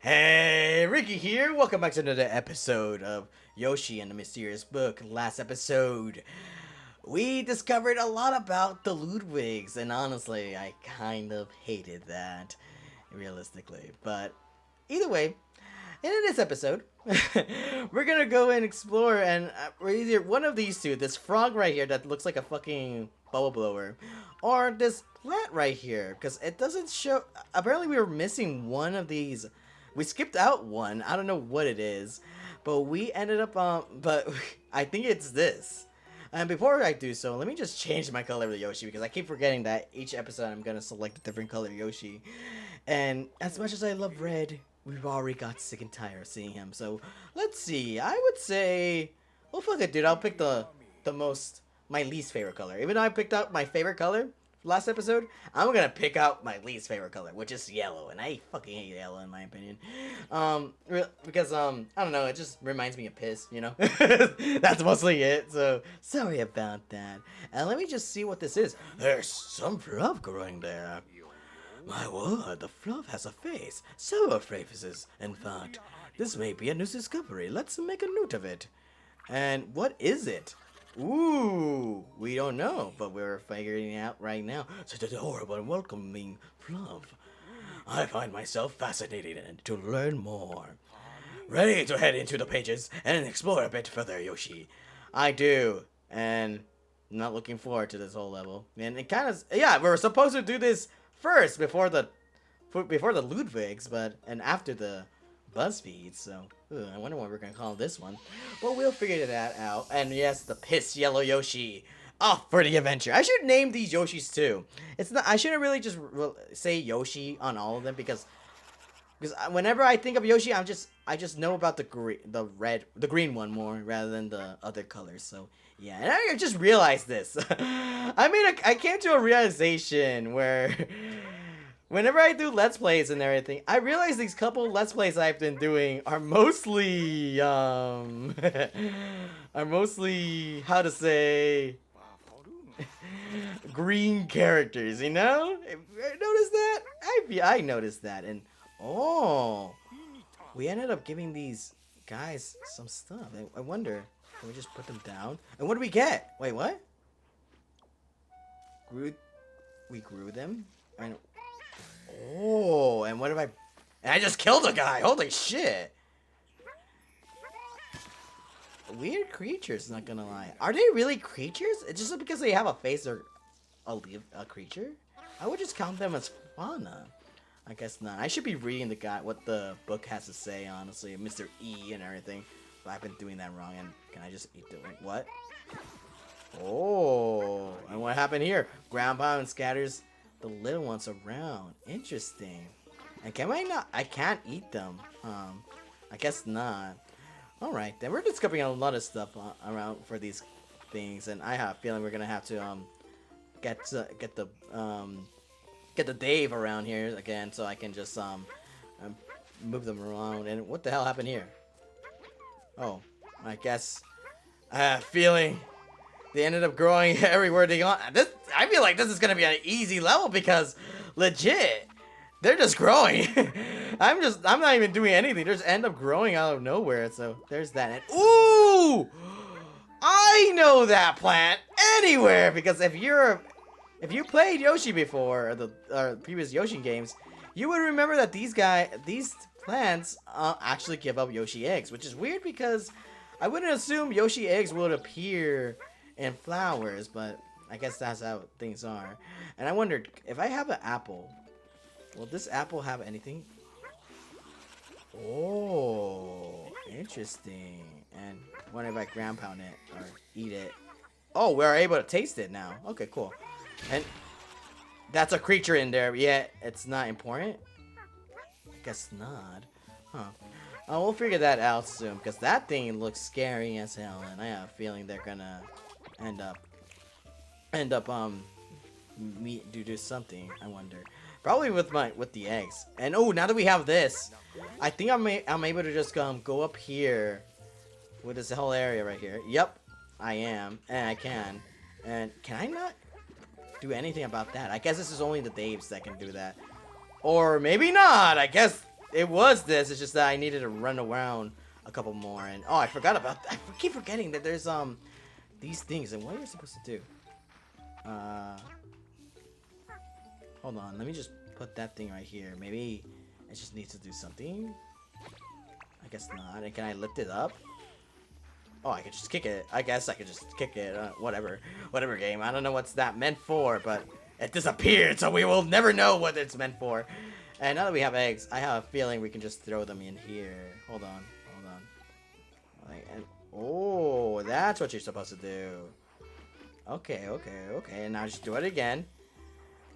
Hey, Ricky here. Welcome back to another episode of Yoshi and the Mysterious Book. Last episode, we discovered a lot about the Ludwigs, and honestly, I kind of hated that, realistically. But either way, in this episode, we're gonna go and explore, and we're either one of these two, this frog right here that looks like a fucking bubble blower, or this plant right here, because it doesn't show. Apparently, we were missing one of these. We skipped out one. I don't know what it is, but we ended up but I think it's this. And before I do so, let me just change my color of the Yoshi because I keep forgetting that each episode I'm gonna select a different color Yoshi. And as much as I love red, we've already got sick and tired of seeing him. So let's see. I would say, well, fuck it, dude. I'll pick my least favorite color. Even though I picked out my favorite color last episode, I'm gonna pick out my least favorite color, which is yellow, and I fucking hate yellow in my opinion. Because I don't know, it just reminds me of piss, you know. That's mostly it. So sorry about that. And let me just see what this is. There's some fluff growing there. My word, the fluff has a face. Several faces, in fact. This may be a new discovery. Let's make a note of it. And what is it? Ooh, we don't know, but we're figuring it out right now. Such adorable and welcoming fluff. I find myself fascinated to learn more. Ready to head into the pages and explore a bit further, Yoshi. I do, and I'm not looking forward to this whole level. And it kind of, yeah, we were supposed to do this first before the Ludwigs, and after the BuzzFeed, so I wonder what we're gonna call this one. But we'll figure that out. And yes, the piss yellow Yoshi, off for the adventure. I should name these Yoshis too. It's not. I shouldn't really just say Yoshi on all of them because whenever I think of Yoshi, I just know about the green one more rather than the other colors. So yeah, and I just realized this. I came to a realization where. Whenever I do Let's Plays and everything, I realize these couple Let's Plays I've been doing are mostly, how to say, green characters, you know? Notice that? I noticed that, and, oh, we ended up giving these guys some stuff. I wonder, can we just put them down? And what do we get? Wait, what? We grew them? I know. Oh, and what if and I just killed a guy! Holy shit! Weird creatures, not gonna lie. Are they really creatures? It's just because they have a face or a creature? I would just count them as fauna. I guess not. I should be reading what the book has to say, honestly. Mr. E and everything. But I've been doing that wrong, and can I just eat the... What? Oh, and what happened here? Ground pound scatters the little ones around. Interesting. And can I not? I can't eat them. I guess not. Alright, then we're discovering a lot of stuff around for these things, and I have a feeling we're gonna have to get the Dave around here again, so I can just move them around. And what the hell happened here? Oh, I guess I have a feeling they ended up growing everywhere they go. I feel like this is gonna be an easy level because, legit, they're just growing. I'm not even doing anything. They just end up growing out of nowhere. So there's that. And, ooh, I know that plant anywhere because if you played Yoshi before or previous Yoshi games, you would remember that these plants actually give up Yoshi eggs, which is weird because I wouldn't assume Yoshi eggs would appear in flowers, but I guess that's how things are. And I wondered, if I have an apple, will this apple have anything? Oh, interesting. And what if I ground pound it or eat it? Oh, we're able to taste it now. Okay, cool. And that's a creature in there, yet it's not important? I guess not. Huh. We'll figure that out soon, because that thing looks scary as hell, and I have a feeling they're gonna end up do something. I wonder, probably with the eggs. And oh, now that we have this, I think I'm able to just go up here with this whole area right here. Yep, I am, and I can. And can I not do anything about that? I guess this is only the Daves that can do that, or maybe not. I guess it was this. It's just that I needed to run around a couple more. And oh, I forgot about. I keep forgetting that there's these things. And what are you supposed to do? Hold on. Let me just put that thing right here. Maybe it just needs to do something. I guess not. And can I lift it up? Oh, I could just kick it. I guess I could just kick it. Whatever. Whatever game. I don't know what's that meant for, but it disappeared, so we will never know what it's meant for. And now that we have eggs, I have a feeling we can just throw them in here. Hold on. Hold on. And, oh, that's what you're supposed to do. Okay, okay, okay. And now just do it again.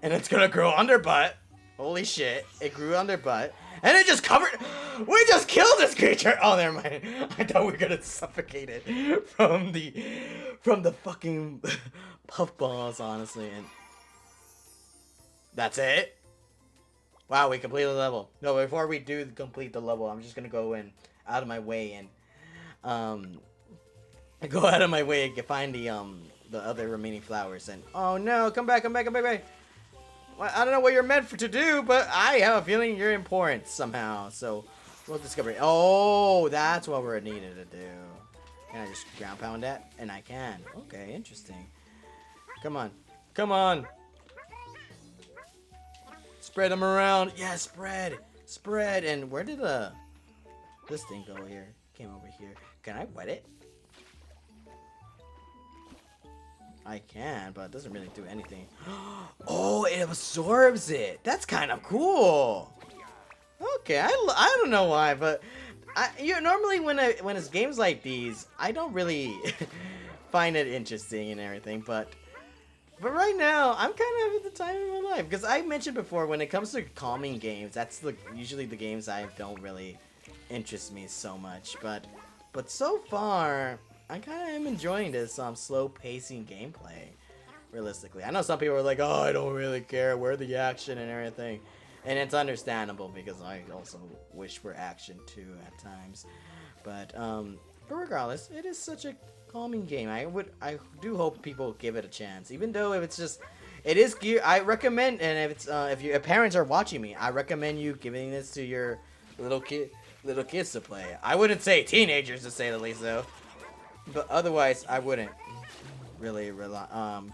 And it's gonna grow on their butt. Holy shit. It grew on their butt. And it just covered... We just killed this creature! Oh, never mind. I thought we were gonna suffocate it from the fucking puffballs, honestly. And that's it? Wow, we completed the level. No, before we do complete the level, I'm just gonna go in out of my way and go out of my way and find the other remaining flowers. And oh no, come back, come back, come back, come back. Well, I don't know what you're meant for to do, but I have a feeling you're important somehow. So we'll discover it. Oh, that's what we're needed to do. Can I just ground pound that? And I can. Okay, interesting. Come on, come on. Spread them around. Yeah, spread, spread. And where did this thing go here? Came over here. Can I wet it? I can, but it doesn't really do anything. Oh, it absorbs it. That's kind of cool. Okay, I don't know why, but normally when it's games like these, I don't really find it interesting and everything, but right now I'm kind of at the time of my life because I mentioned before when it comes to calming games, that's usually the games I don't really interest me so much, but so far I kind of am enjoying this slow pacing gameplay. Realistically, I know some people are like, "Oh, I don't really care where the action and everything," and it's understandable because I also wish for action too at times. But regardless, it is such a calming game. I do hope people give it a chance, even though if it's just, it is gear. I recommend, and if parents are watching me, I recommend you giving this to your little kids to play. I wouldn't say teenagers to say the least though. But otherwise, I wouldn't really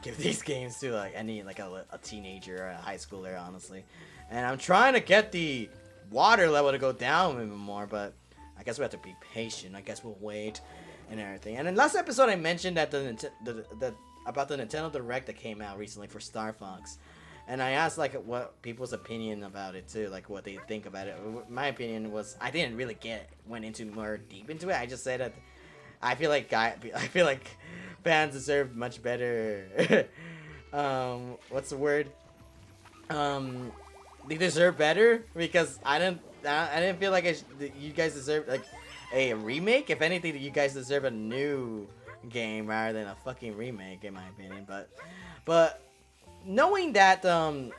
give these games to like a teenager or a high schooler, honestly. And I'm trying to get the water level to go down even more, but I guess we have to be patient. I guess we'll wait and everything. And in last episode, I mentioned that about the Nintendo Direct that came out recently for Star Fox, and I asked like what people's opinion about it too, like what they think about it. My opinion was I didn't really went into more deep into it. I just said that. I feel like fans deserve much better. What's the word? They deserve better because I didn't feel like you guys deserve like a remake. If anything, you guys deserve a new game rather than a fucking remake, in my opinion. But knowing that that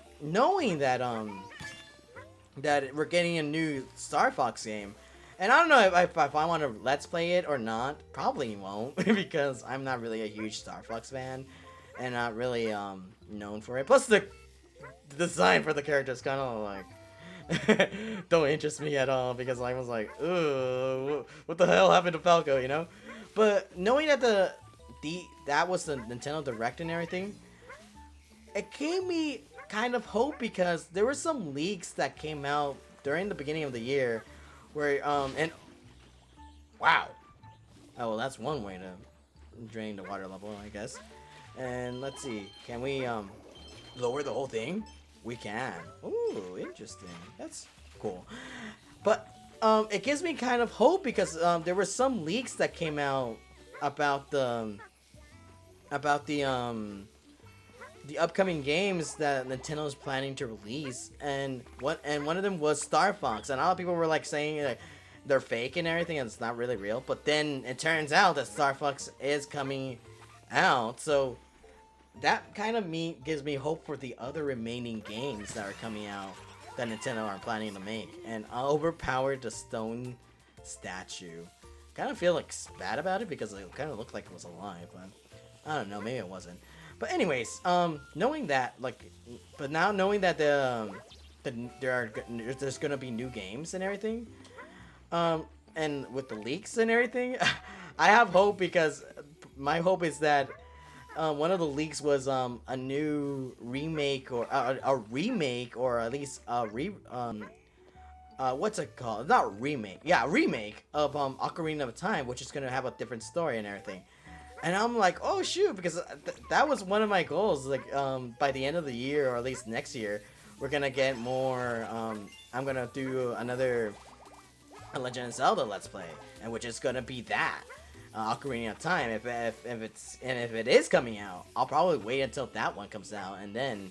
we're getting a new Star Fox game. And I don't know if I want to let's play it or not. Probably won't because I'm not really a huge Star Fox fan and not really known for it. Plus the design for the character is kind of like don't interest me at all because I was like, ooh, what the hell happened to Falco, you know? But knowing that that was the Nintendo Direct and everything, it gave me kind of hope because there were some leaks that came out during the beginning of the year. Where, and, wow. Oh, well, that's one way to drain the water level, I guess. And let's see, can we, lower the whole thing? We can. Ooh, interesting. That's cool. But, it gives me kind of hope because, there were some leaks that came out about the upcoming games that Nintendo is planning to release, and one of them was Star Fox, and a lot of people were like saying like they're fake and everything, and it's not really real. But then it turns out that Star Fox is coming out, so that kind of gives me hope for the other remaining games that are coming out that Nintendo are planning to make. And I overpowered the stone statue. Kind of feel like bad about it because it kind of looked like it was alive, but I don't know, maybe it wasn't. But anyways, knowing that, like, but now knowing that there's gonna be new games and everything. And with the leaks and everything, I have hope because my hope is that one of the leaks was a new remake or a remake or at least what's it called? Not remake. Yeah, remake of Ocarina of Time, which is gonna have a different story and everything. And I'm like, oh shoot, because that was one of my goals. Like, by the end of the year or at least next year, we're gonna get more. I'm gonna do another a Legend of Zelda Let's Play, and which is gonna be that Ocarina of Time. If it is coming out, I'll probably wait until that one comes out and then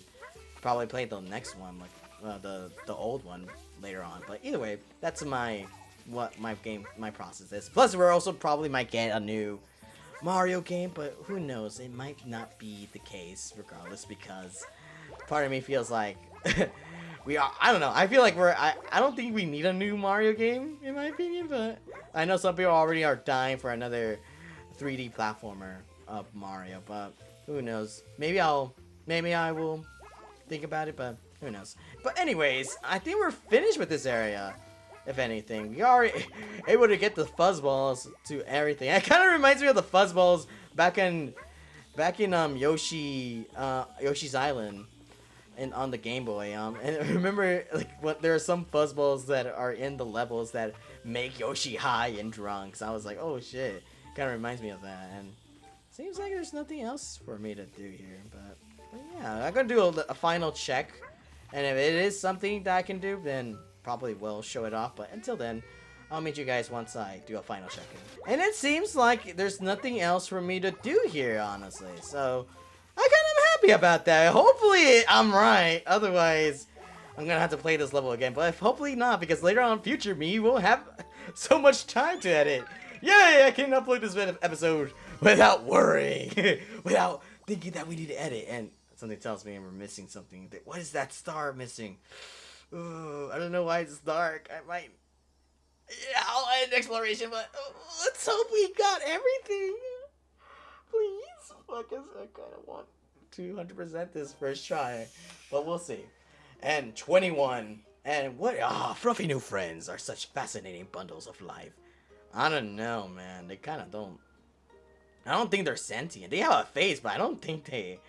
probably play the next one, like the old one later on. But either way, that's what my process is. Plus, we're also probably might get a new Mario game, but who knows? It might not be the case regardless because part of me feels like I don't know. I feel like I don't think we need a new Mario game in my opinion, but I know some people already are dying for another 3D platformer of Mario, but who knows? Maybe I will think about it, but who knows? But anyways, I think we're finished with this area. If anything, we are able to get the fuzzballs to everything. It kind of reminds me of the fuzzballs back in Yoshi's Island and on the Game Boy. And I remember like there are some fuzzballs that are in the levels that make Yoshi high and drunk. So I was like, oh shit, kind of reminds me of that. And seems like there's nothing else for me to do here. But yeah, I'm gonna do a final check, and if it is something that I can do, then probably will show it off. But until then, I'll meet you guys once I do a final check-in. And it seems like there's nothing else for me to do here, honestly. So I kind of am happy about that. Hopefully I'm right. Otherwise, I'm gonna have to play this level again. But hopefully not, because later on, future me will have so much time to edit. Yay! I can upload this episode without worrying, without thinking that we need to edit. And something tells me we're missing something. What is that star missing? Ooh, I don't know why it's dark. I might. Yeah, I'll end exploration, but let's hope we got everything. Please. Fuck us. I kind of want to 100% this first try, but we'll see. And 21. And what? Fluffy new friends are such fascinating bundles of life. I don't know, man. They kind of don't. I don't think they're sentient. They have a face, but I don't think they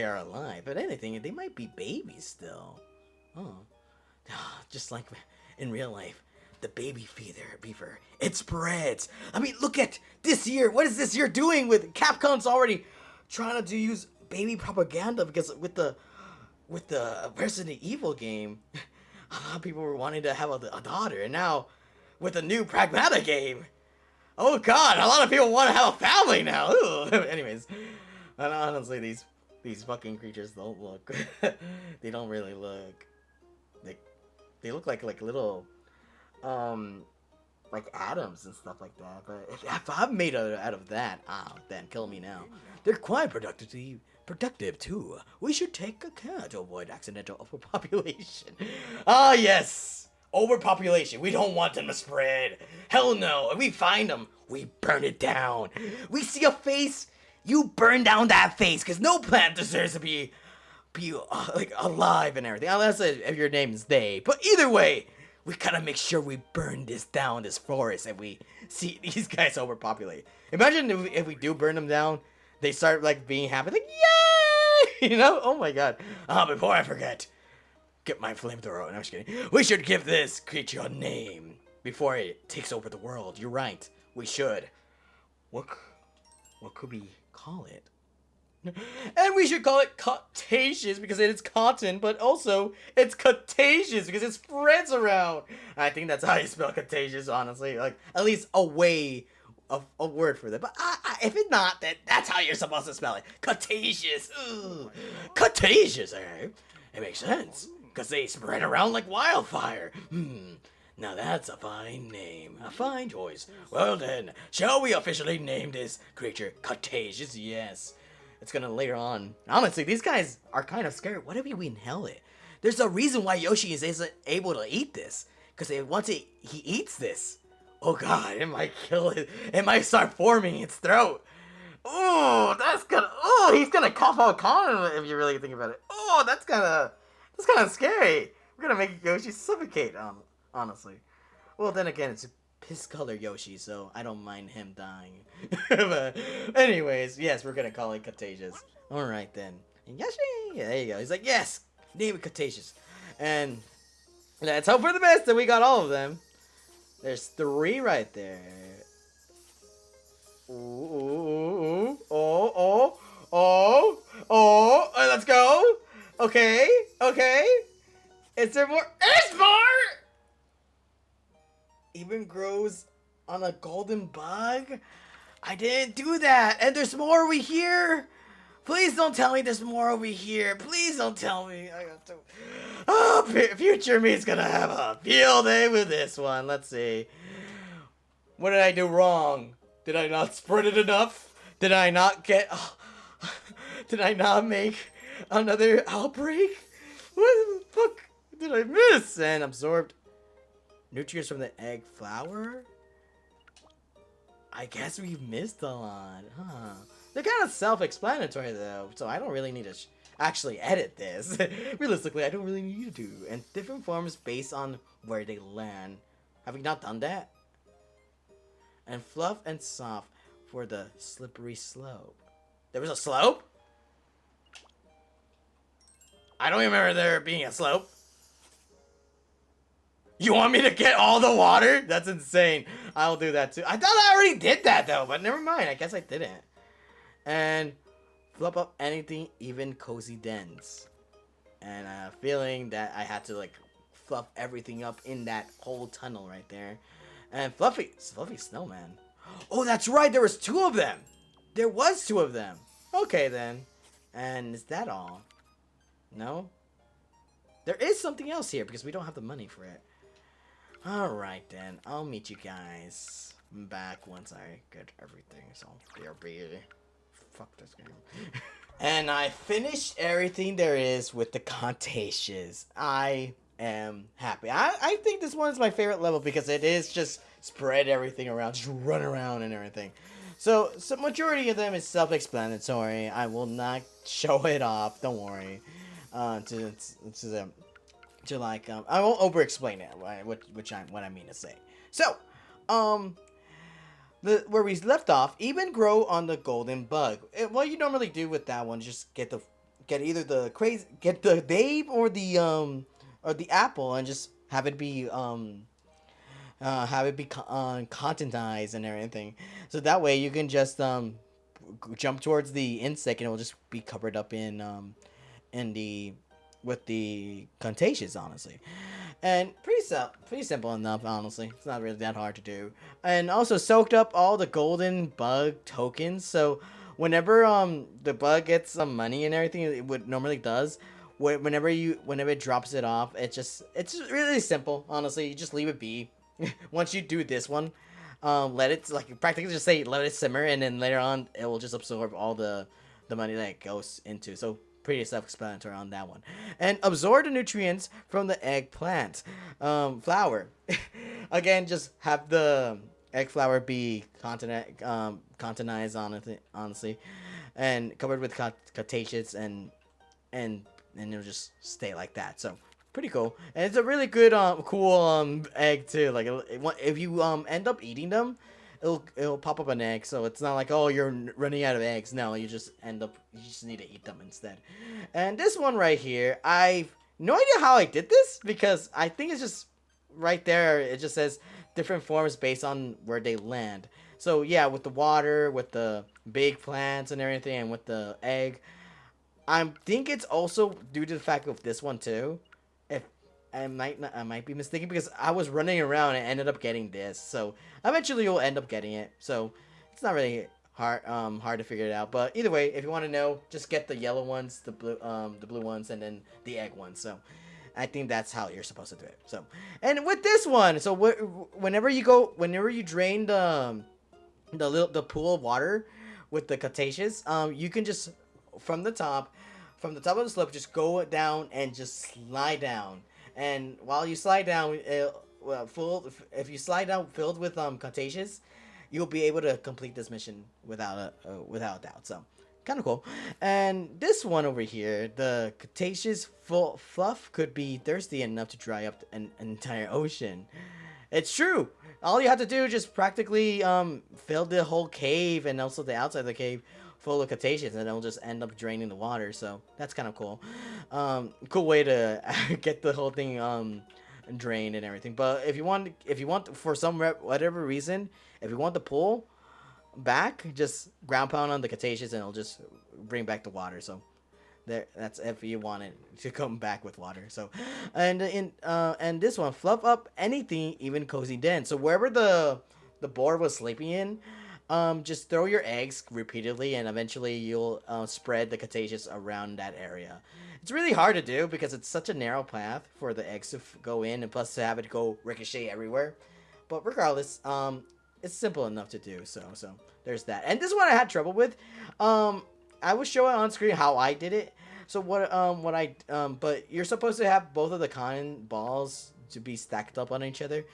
are alive. But anything, they might be babies still. Oh. Just like in real life, the baby beaver, it spreads. I mean, look at this year. What is this year doing with Capcom's already trying to use baby propaganda because with the Resident Evil game, a lot of people were wanting to have a daughter, and now with the new Pragmata game, oh god, a lot of people want to have a family now. Anyways, and honestly, these fucking creatures don't look. They don't really look. They look like little, like atoms and stuff like that. But if I'm made out of that, then kill me now. They're quite productive too. We should take care to avoid accidental overpopulation. Ah, yes, overpopulation. We don't want them to spread. Hell no. If we find them, we burn it down. We see a face, you burn down that face, because no plant deserves to be like alive and everything, unless if your name is they. But either way, we gotta make sure we burn this down, this forest, and we see these guys overpopulate. Imagine if we do burn them down, they start like being happy, like yay, you know? Oh my god. Before I forget, get my flamethrower. No, I'm just kidding. We should give this creature a name before it takes over the world. You're right. We should. What could we call it? And we should call it contagious because it is cotton, but also it's contagious because it spreads around. I think that's how you spell contagious, honestly. Like, at least a way of a word for that. But if it's not, then that's how you're supposed to spell it. Contagious. Ooh. Contagious, eh? It makes sense because they spread around like wildfire. Now that's a fine name. A fine choice. Well then, shall we officially name this creature Contagious? Yes. It's gonna later on. Honestly, these guys are kind of scared. What if we inhale it? There's a reason why Yoshi isn't able to eat this. Because once he eats this, oh god, it might kill it. It might start forming its throat. Oh, he's gonna cough out Conan if you really think about it. Oh, that's kind of scary. We're gonna make Yoshi suffocate. Honestly. Well, then again, it's piss color Yoshi, so I don't mind him dying. But anyways, yes, we're gonna call it contagious. All right then. And Yoshi, yeah, there you go. He's like, yes, name it contagious, and let's hope for the best that we got all of them. There's 3 right there. Ooh, ooh, ooh, oh, oh, oh, oh, let's go. Okay, okay. Is there more? There's more! Even grows on a golden bug? I didn't do that. And there's more over here? Please don't tell me there's more over here. Please don't tell me. I got to... Oh, future me's gonna have a field day with this one. Let's see. What did I do wrong? Did I not spread it enough? Did I not get... Oh, did I not make another outbreak? What the fuck did I miss? And absorbed nutrients from the egg flower? I guess we missed a lot, huh? They're kind of self-explanatory though, so I don't really need to actually edit this. Realistically, I don't really need to. And different forms based on where they land. Have we not done that? And fluff and soft for the slippery slope. There was a slope? I don't remember there being a slope. You want me to get all the water? That's insane. I'll do that too. I thought I already did that though, but never mind. I guess I didn't. And flip up anything, even cozy dens. And I have a feeling that I had to like fluff everything up in that whole tunnel right there. And fluffy snowman. Oh, that's right. There was 2 of them. There was 2 of them. Okay then. And is that all? No? There is something else here because we don't have the money for it. Alright then, I'll meet you guys back once I get everything. So, BRB. Fuck this game. And I finished everything there is with the contagious. I am happy. I think this one is my favorite level because it is just spread everything around, just run around and everything. So majority of them is self-explanatory. I will not show it off, don't worry. To like I won't over explain it, right? What I mean to say. So, where we left off, even grow on the golden bug. What you normally do with that one, just get either the babe or the apple, and just have it be contentized and everything. So that way you can just jump towards the insect and it will just be covered up in the with the contagious, honestly. And pretty simple enough, honestly. It's not really that hard to do. And also soaked up all the golden bug tokens. So whenever the bug gets some money and everything, it would normally does. Whenever it drops it off, it's really simple. Honestly, you just leave it be. Once you do this one, let it like practically just say let it simmer, and then later on it will just absorb all the money that it goes into. So pretty self-explanatory on that one. And absorb the nutrients from the eggplant flower. Again, just have the egg flower be containized, honestly, and covered with contagious, and it'll just stay like that. So pretty cool. And it's a really good cool egg too. Like if you end up eating them, it'll pop up an egg, so it's not like, oh, you're running out of eggs. No, you just need to eat them instead. And this one right here, I've no idea how I did this because I think it's just right there. It just says different forms based on where they land. So yeah, with the water, with the big plants and everything, and with the egg, I think it's also due to the fact of this one too. If I might be mistaken because I was running around and ended up getting this. So eventually you'll end up getting it. So it's not really hard to figure it out. But either way, if you want to know, just get the yellow ones, the blue ones, and then the egg ones. So I think that's how you're supposed to do it. So, and with this one, so whenever you drain the pool of water with the cretaceous, you can just from the top of the slope just go down and just slide down. And while you slide down, if you slide down filled with contagious, you'll be able to complete this mission without a doubt. So kind of cool. And this one over here, the Cretaceous fluff could be thirsty enough to dry up an entire ocean. It's true. All you have to do is just practically fill the whole cave and also the outside of the cave full of Cretaceous, and it'll just end up draining the water. So that's kind of cool. Cool way to get the whole thing drained and everything. But if you want for some whatever reason, if you want the pool back, just ground pound on the Cretaceous, and it'll just bring back the water. So there, that's if you want it to come back with water. So, and this one, fluff up anything, even cozy den. So wherever the boar was sleeping in, just throw your eggs repeatedly, and eventually you'll spread the Cretaceous around that area. It's really hard to do because it's such a narrow path for the eggs to go in, and plus to have it go ricochet everywhere. But regardless, it's simple enough to do. So there's that. And this one I had trouble with. I was showing on screen how I did it. So but you're supposed to have both of the cotton balls to be stacked up on each other.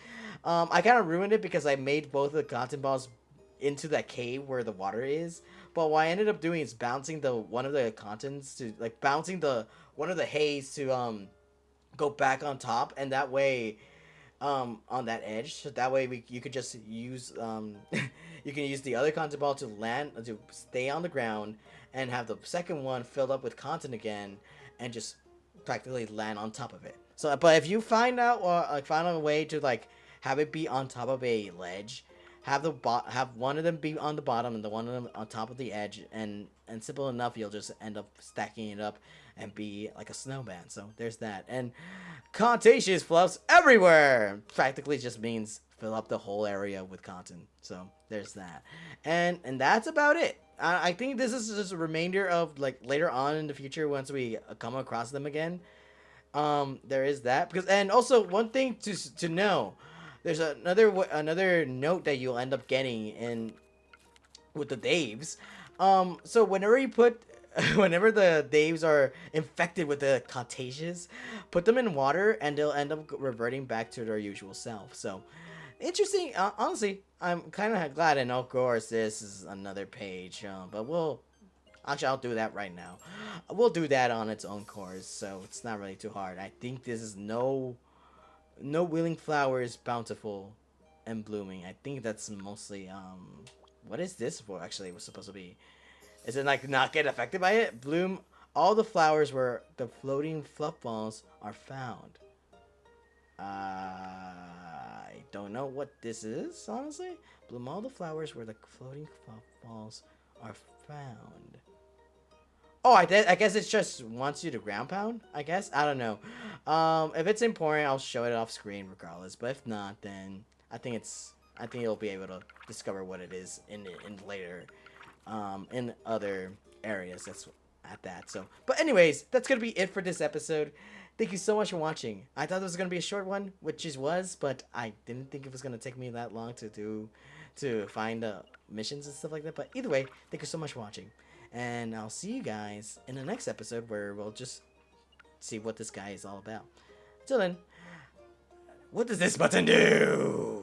I kind of ruined it because I made both of the cotton balls into that cave where the water is. But what I ended up doing is bouncing the one of the cottons to like bouncing the one of the haze to go back on top, and that way on that edge. So that way you could just use you can use the other content ball to land to stay on the ground, and have the second one filled up with content again, and just practically land on top of it. So, but if you find out find a way to like have it be on top of a ledge, have one of them be on the bottom and the one of them on top of the edge, and simple enough, you'll just end up stacking it up and be like a snowman. So there's that. And Contagious fluffs everywhere practically just means fill up the whole area with content. So there's that. And that's about it. I think this is just a remainder of like later on in the future once we come across them again. There is that because, and also one thing to know, there's another note that you'll end up getting in with the Daves. So whenever you put whenever the Daves are infected with the contagious, put them in water and they'll end up reverting back to their usual self. So interesting. Honestly, I'm kind of glad, and of course this is another page. But I'll do that right now. We'll do that on its own course, so it's not really too hard. I think this is no willing flowers bountiful and blooming. I think that's mostly what is this for actually? It was supposed to be. Is it like not get affected by it? Bloom all the flowers where the floating fluff balls are found. I don't know what this is, honestly. Bloom all the flowers where the floating fluff balls are found. Oh, I guess it just wants you to ground pound. I guess I don't know. If it's important, I'll show it off screen regardless. But if not, then I think you'll be able to discover what it is in later, in other areas. That's at that. So, but anyways, that's gonna be it for this episode. Thank you so much for watching. I thought this was gonna be a short one, which it was, but I didn't think it was gonna take me that long to find missions and stuff like that. But either way, thank you so much for watching. And I'll see you guys in the next episode where we'll just see what this guy is all about. Till then, what does this button do?